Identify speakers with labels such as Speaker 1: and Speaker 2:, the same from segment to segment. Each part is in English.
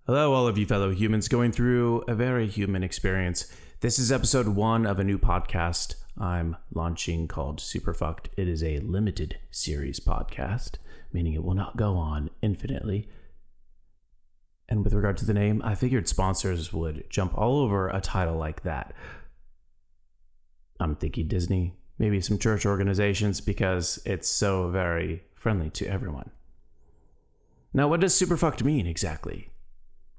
Speaker 1: Hello, all of you fellow humans going through a very human experience. This is episode 1 of a new podcast I'm launching called Superfucked. It is a limited series podcast, meaning it will not go on infinitely. And with regard to the name, I figured sponsors would jump all over a title like that. I'm thinking Disney, maybe some church organizations, because it's so very friendly to everyone. Now, what does Superfucked mean exactly?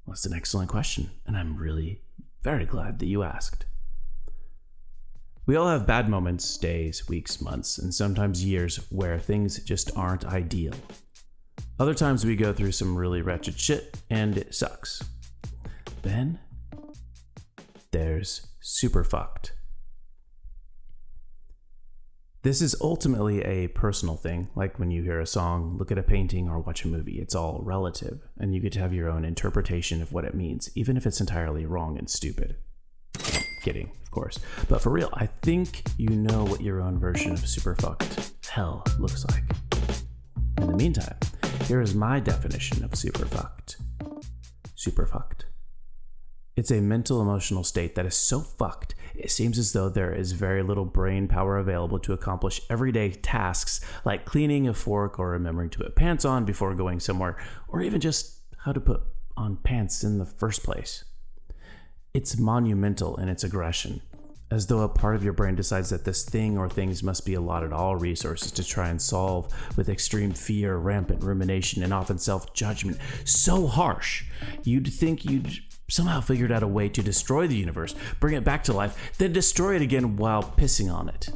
Speaker 1: Well, that's an excellent question, and I'm really very glad that you asked. We all have bad moments, days, weeks, months, and sometimes years where things just aren't ideal. Other times we go through some really wretched shit, and it sucks. Then there's Superfucked. This is ultimately a personal thing, like when you hear a song, look at a painting, or watch a movie. It's all relative, and you get to have your own interpretation of what it means, even if it's entirely wrong and stupid. Kidding, of course. But for real, I think you know what your own version of Superfucked hell looks like. In the meantime, here is my definition of Superfucked. Superfucked. It's a mental emotional state that is so fucked, it seems as though there is very little brain power available to accomplish everyday tasks like cleaning a fork or remembering to put pants on before going somewhere, or even just how to put on pants in the first place. It's monumental in its aggression, as though a part of your brain decides that this thing or things must be allotted all resources to try and solve with extreme fear, rampant rumination, and often self-judgment so harsh, you'd think you'd somehow figured out a way to destroy the universe, bring it back to life, then destroy it again while pissing on it.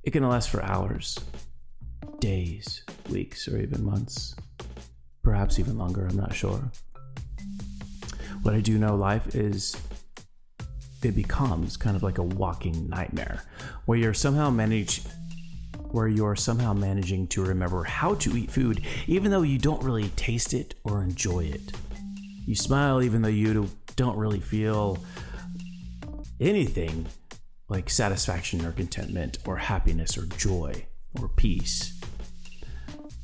Speaker 1: It can last for hours, days, weeks, or even months. Perhaps even longer, I'm not sure. What I do know, life is, it becomes kind of like a walking nightmare, where you're somehow managing to remember how to eat food, even though you don't really taste it or enjoy it. You smile even though you don't really feel anything like satisfaction or contentment or happiness or joy or peace.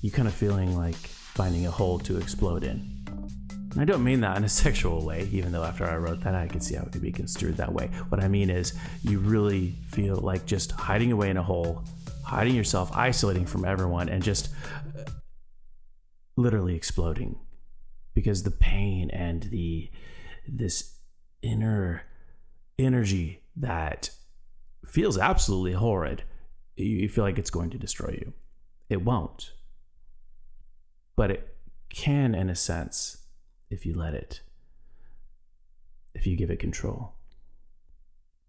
Speaker 1: You kind of feeling like finding a hole to explode in. And I don't mean that in a sexual way, even though after I wrote that, I could see how it could be construed that way. What I mean is you really feel like just hiding away in a hole, hiding yourself, isolating from everyone, and just literally exploding. Because the pain and this inner energy that feels absolutely horrid, you feel like it's going to destroy you. It won't. But it can, in a sense, if you let it. If you give it control.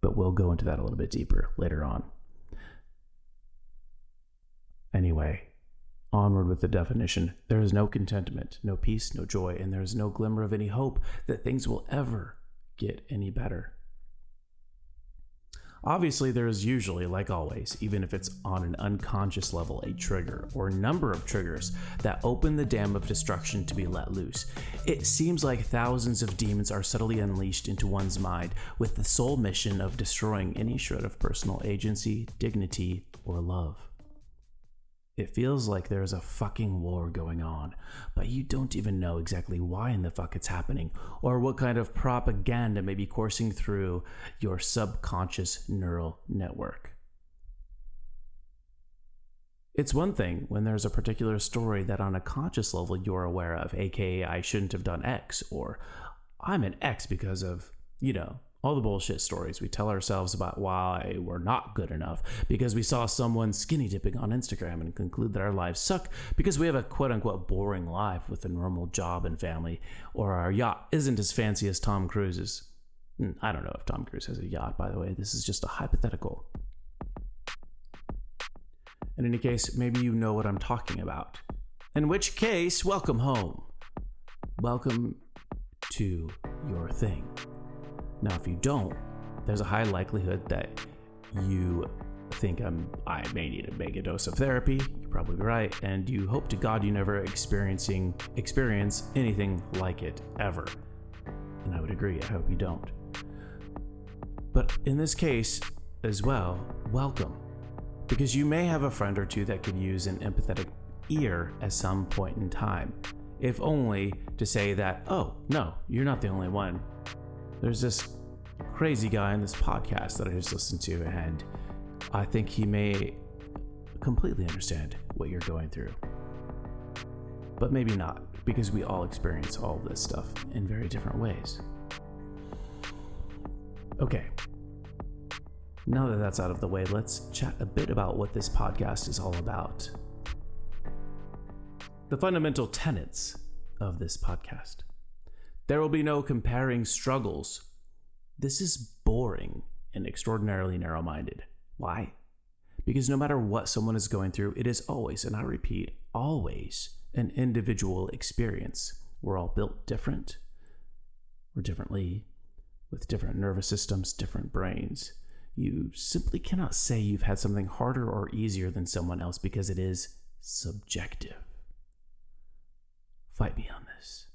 Speaker 1: But we'll go into that a little bit deeper later on. Anyway. Onward with the definition. There is no contentment, no peace, no joy, and there is no glimmer of any hope that things will ever get any better. Obviously, there is usually, like always, even if it's on an unconscious level, a trigger or number of triggers that open the dam of destruction to be let loose. It seems like thousands of demons are subtly unleashed into one's mind with the sole mission of destroying any shred of personal agency, dignity, or love. It feels like there's a fucking war going on, but you don't even know exactly why in the fuck it's happening, or what kind of propaganda may be coursing through your subconscious neural network. It's one thing when there's a particular story that on a conscious level you're aware of, aka I shouldn't have done X, or I'm an X because of, all the bullshit stories we tell ourselves about why we're not good enough because we saw someone skinny dipping on Instagram and conclude that our lives suck because we have a quote-unquote boring life with a normal job and family, or our yacht isn't as fancy as Tom Cruise's. I don't know if Tom Cruise has a yacht, by the way. This is just a hypothetical. In any case, maybe you know what I'm talking about. In which case, welcome home. Welcome to your thing. Now, if you don't, there's a high likelihood that you think I may need a mega dose of therapy. You're probably right. And you hope to God you never experience anything like it ever. And I would agree. I hope you don't. But in this case as well, welcome. Because you may have a friend or two that could use an empathetic ear at some point in time. if only to say that, oh, no, you're not the only one. There's this crazy guy in this podcast that I just listened to, and I think he may completely understand what you're going through. But maybe not, because we all experience all of this stuff in very different ways. Okay. Now that that's out of the way, let's chat a bit about what this podcast is all about. The fundamental tenets of this podcast. There will be no comparing struggles. This is boring and extraordinarily narrow-minded. Why? Because no matter what someone is going through, it is always, and I repeat, always an individual experience. We're all built different. We're differently, with different nervous systems, different brains. You simply cannot say you've had something harder or easier than someone else because it is subjective. Fight me on this.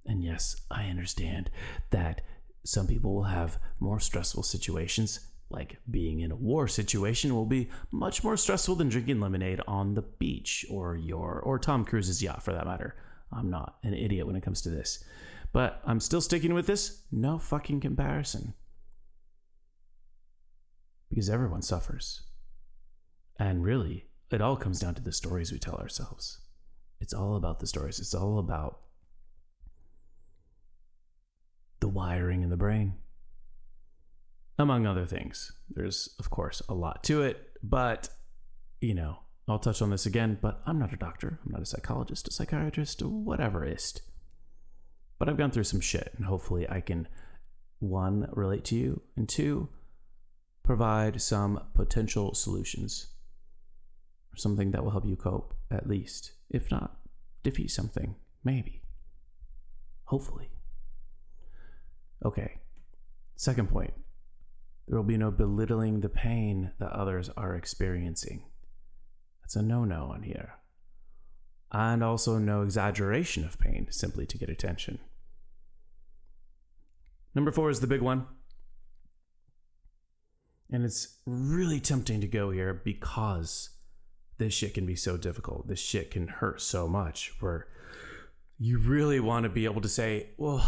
Speaker 1: And yes, I understand that some people will have more stressful situations, like being in a war situation will be much more stressful than drinking lemonade on the beach or Tom Cruise's yacht for that matter. I'm not an idiot when it comes to this. But I'm still sticking with this. No fucking comparison. Because everyone suffers. And really, it all comes down to the stories we tell ourselves. It's all about the stories. It's all about the wiring in the brain. Among other things. There's, of course, a lot to it, but, I'll touch on this again, but I'm not a doctor. I'm not a psychologist, a psychiatrist, or whateverist. But I've gone through some shit, and hopefully I can, 1, relate to you, and 2, provide some potential solutions. Or something that will help you cope, at least. If not, defeat something. Maybe. Hopefully. Okay. Second point. There will be no belittling the pain that others are experiencing. That's a no-no on here. And also no exaggeration of pain simply to get attention. Number 4 is the big one. And it's really tempting to go here because this shit can be so difficult. This shit can hurt so much where you really want to be able to say, well,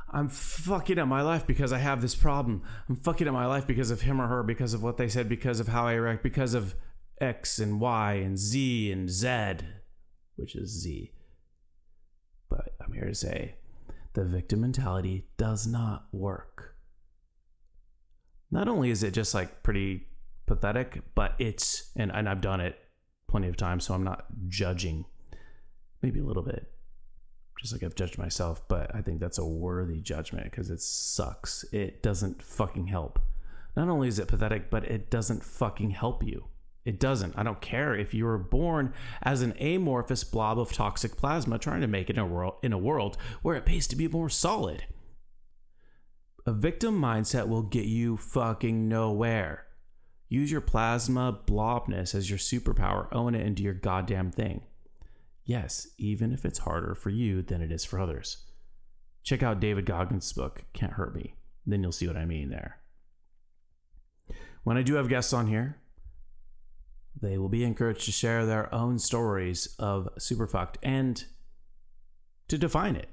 Speaker 1: I'm fucking up my life because I have this problem. I'm fucking up my life because of him or her, because of what they said, because of how I react, because of X and Y and Z and Z, which is Z. But I'm here to say the victim mentality does not work. Not only is it just like pretty pathetic, but it's, and I've done it plenty of times, so I'm not judging. Maybe a little bit. Just like I've judged myself, but I think that's a worthy judgment because it sucks. It doesn't fucking help. Not only is it pathetic, but it doesn't fucking help you. It doesn't. I don't care if you were born as an amorphous blob of toxic plasma trying to make it in a world where it pays to be more solid. A victim mindset will get you fucking nowhere. Use your plasma blobness as your superpower. Own it and do your goddamn thing. Yes, even if it's harder for you than it is for others. Check out David Goggins' book, Can't Hurt Me. Then you'll see what I mean there. When I do have guests on here, they will be encouraged to share their own stories of superfucked and to define it.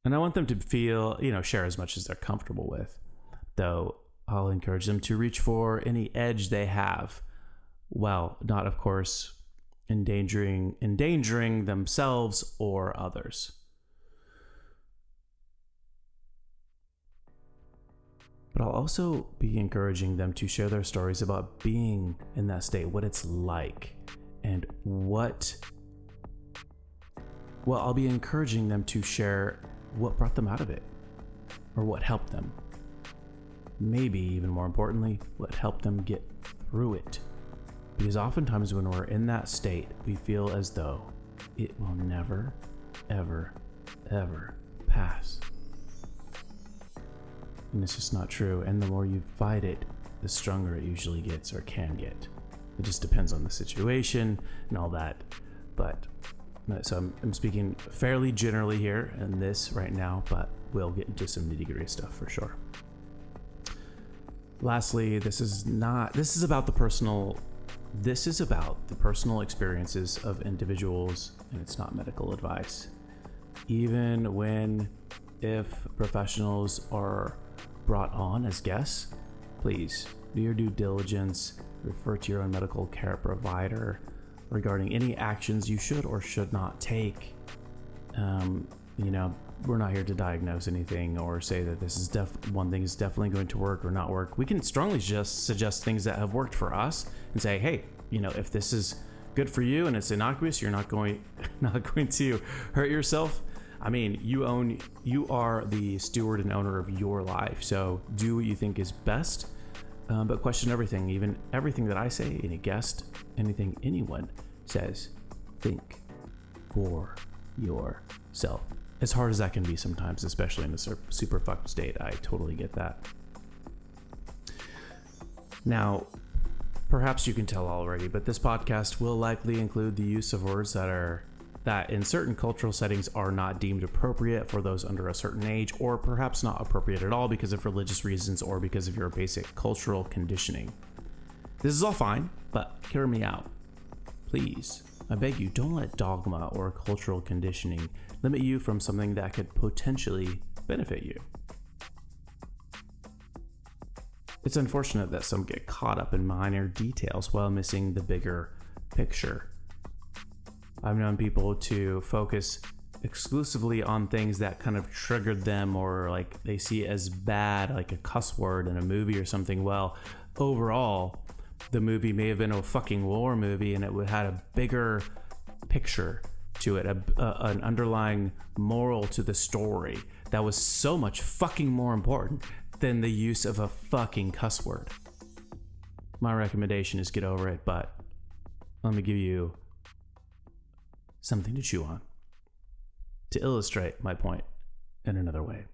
Speaker 1: And I want them to feel, share as much as they're comfortable with. Though I'll encourage them to reach for any edge they have. Well, not, of course, endangering themselves or others. But I'll also be encouraging them to share their stories about being in that state, what it's like, and I'll be encouraging them to share what brought them out of it, or what helped them. Maybe even more importantly, what helped them get through it. Because oftentimes when we're in that state, we feel as though it will never, ever, ever pass. And it's just not true. And the more you fight it, the stronger it usually gets or can get. It just depends on the situation and all that. But so I'm speaking fairly generally here in this right now, but we'll get into some nitty-gritty stuff for sure. Lastly, this is about the personal This is about the personal experiences of individuals, and it's not medical advice. Even if professionals are brought on as guests, please do your due diligence, refer to your own medical care provider regarding any actions you should or should not take. We're not here to diagnose anything or say that this is one thing is definitely going to work or not work. We can strongly just suggest things that have worked for us and say, hey, if this is good for you and it's innocuous, you're not going to hurt yourself. I mean, you are the steward and owner of your life, so do what you think is best, but question everything, even everything that I say, any guest, anything anyone says. Think for yourself. As hard as that can be sometimes, especially in a super fucked state. I totally get that. Now, perhaps you can tell already, but this podcast will likely include the use of words that in certain cultural settings are not deemed appropriate for those under a certain age, or perhaps not appropriate at all because of religious reasons or because of your basic cultural conditioning. This is all fine, but hear me out. Please, I beg you, don't let dogma or cultural conditioning limit you from something that could potentially benefit you. It's unfortunate that some get caught up in minor details while missing the bigger picture. I've known people to focus exclusively on things that kind of triggered them or like they see as bad, like a cuss word in a movie or something. Well, overall, the movie may have been a fucking war movie and it had a bigger picture to it, an underlying moral to the story that was so much fucking more important than the use of a fucking cuss word. My recommendation is get over it, but let me give you something to chew on to illustrate my point in another way.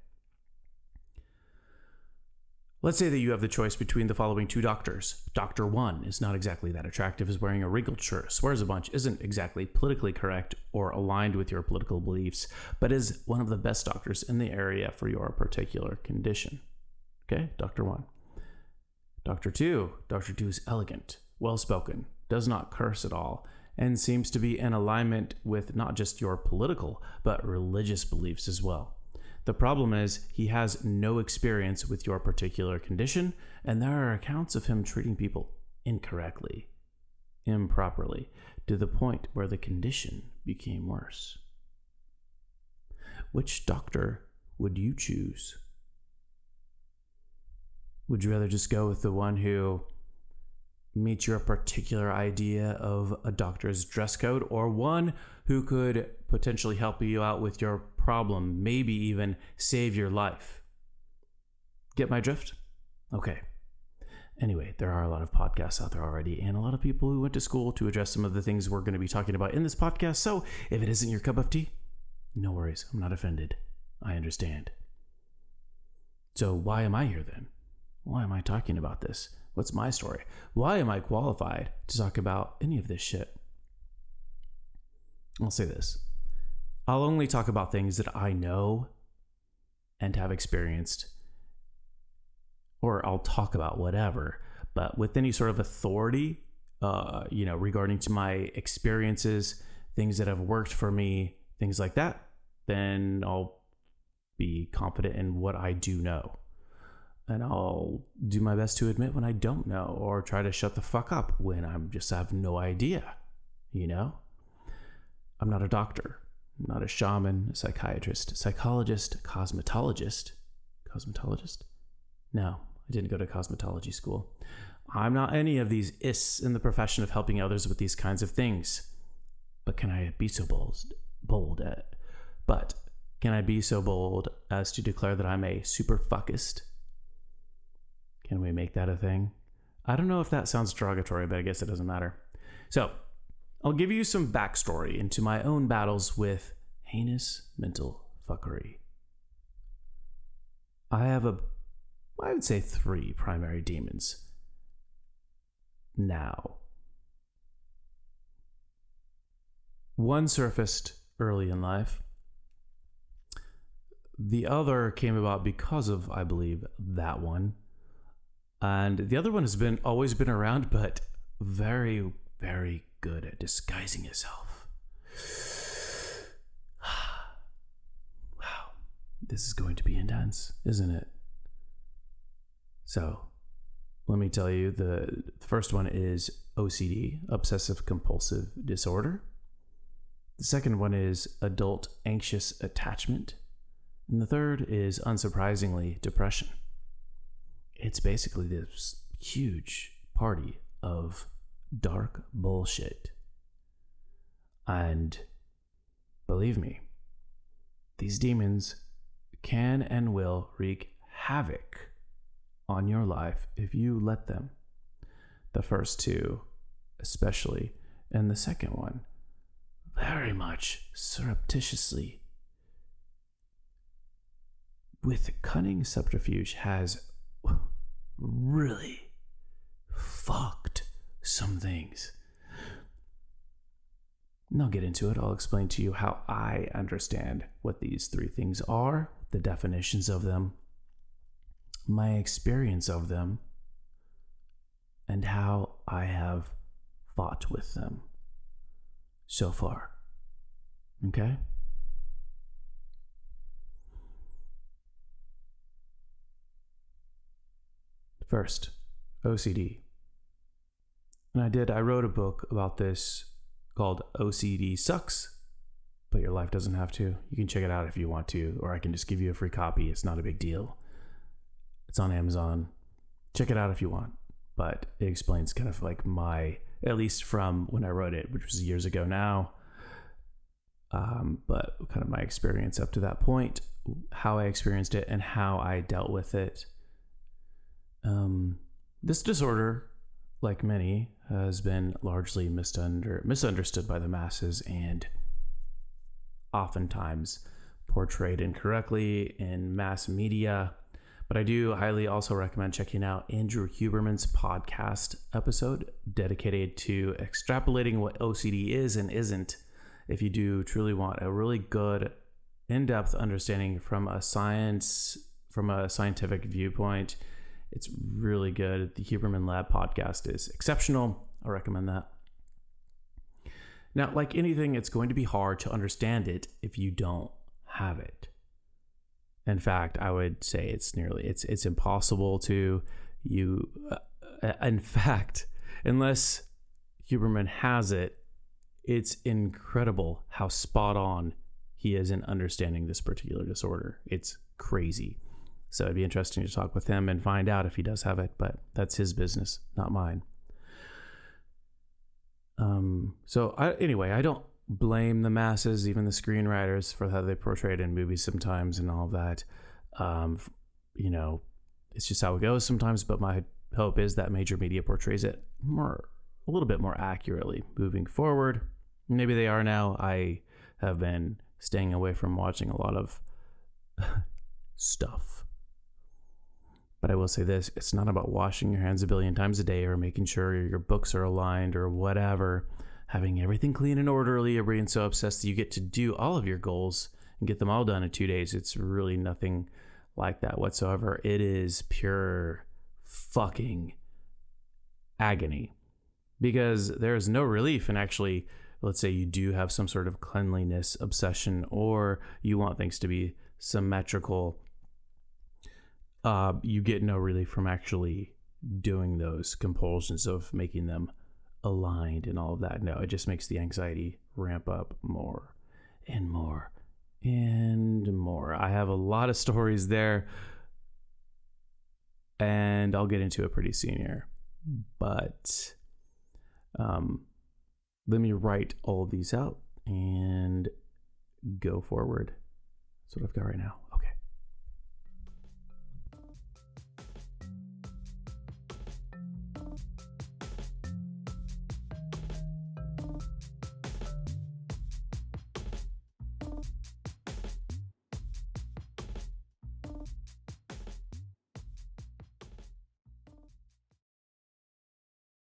Speaker 1: Let's say that you have the choice between the following two doctors. Doctor 1 is not exactly that attractive, is wearing a wrinkled shirt, swears a bunch, isn't exactly politically correct or aligned with your political beliefs, but is one of the best doctors in the area for your particular condition. Okay, Doctor 1. Doctor 2 is elegant, well-spoken, does not curse at all, and seems to be in alignment with not just your political, but religious beliefs as well. The problem is he has no experience with your particular condition, and there are accounts of him treating people incorrectly, improperly, to the point where the condition became worse. Which doctor would you choose? Would you rather just go with the one who meets your particular idea of a doctor's dress code, or one who could potentially help you out with your problem, maybe even save your life? Get my drift? Okay. Anyway, there are a lot of podcasts out there already, and a lot of people who went to school to address some of the things we're going to be talking about in this podcast, so if it isn't your cup of tea, no worries, I'm not offended. I understand. So why am I here then? Why am I talking about this? What's my story? Why am I qualified to talk about any of this shit? I'll say this. I'll only talk about things that I know and have experienced, or I'll talk about whatever, but with any sort of authority, regarding to my experiences, things that have worked for me, things like that, then I'll be confident in what I do know. And I'll do my best to admit when I don't know, or try to shut the fuck up when I have no idea, I'm not a doctor. I'm not a shaman, a psychiatrist, psychologist, cosmetologist. Cosmetologist? No, I didn't go to cosmetology school. I'm not any of these ists in the profession of helping others with these kinds of things. But can I be so bold as to declare that I'm a super fuckist? Can we make that a thing? I don't know if that sounds derogatory, but I guess it doesn't matter. So, I'll give you some backstory into my own battles with heinous mental fuckery. I would say 3 primary demons. Now, one surfaced early in life. The other came about because of, I believe, that one. And the other one has always been around, but very, very good at disguising himself. Wow, this is going to be intense, isn't it? So, let me tell you, the first one is OCD, Obsessive-Compulsive Disorder. The second one is adult anxious attachment. And the third is, unsurprisingly, depression. It's basically this huge party of dark bullshit. And believe me, these demons can and will wreak havoc on your life if you let them. The first two, especially, and the second one, very much surreptitiously, with cunning subterfuge, has really fucked some things. And I'll get into it. I'll explain to you how I understand what these three things are, the definitions of them, my experience of them, and how I have fought with them so far. Okay? First, OCD. And I wrote a book about this called OCD Sucks, but your life doesn't have to. You can check it out if you want to, or I can just give you a free copy. It's not a big deal. It's on Amazon. Check it out if you want. But it explains kind of like my, at least from when I wrote it, which was years ago now, but kind of my experience up to that point, how I experienced it and how I dealt with it. This disorder, like many, has been largely misunderstood by the masses and oftentimes portrayed incorrectly in mass media. But I do highly also recommend checking out Andrew Huberman's podcast episode dedicated to extrapolating what OCD is and isn't, if you do truly want a really good in-depth understanding from a scientific viewpoint. It's really good. The Huberman Lab podcast is exceptional. I recommend that. Now, like anything, it's going to be hard to understand it if you don't have it. In fact, I would say it's impossible to in fact, unless Huberman has it, it's incredible how spot on he is in understanding this particular disorder. It's crazy. So it'd be interesting to talk with him and find out if he does have it, but that's his business, not mine. Anyway, I don't blame the masses, even the screenwriters, for how they portray it in movies sometimes and all that. It's just how it goes sometimes, but my hope is that major media portrays it a little bit more accurately moving forward. Maybe they are now. I have been staying away from watching a lot of stuff. But I will say this, it's not about washing your hands a billion times a day or making sure your books are aligned or whatever. Having everything clean and orderly or being so obsessed that you get to do all of your goals and get them all done in 2 days. It's really nothing like that whatsoever. It is pure fucking agony, because there is no relief in actually, let's say you do have some sort of cleanliness obsession or you want things to be symmetrical. You get no relief from actually doing those compulsions of making them aligned and all of that. No, it just makes the anxiety ramp up more and more and more. I have a lot of stories there, and I'll get into it pretty soon here. But let me write all of these out and go forward. That's what I've got right now.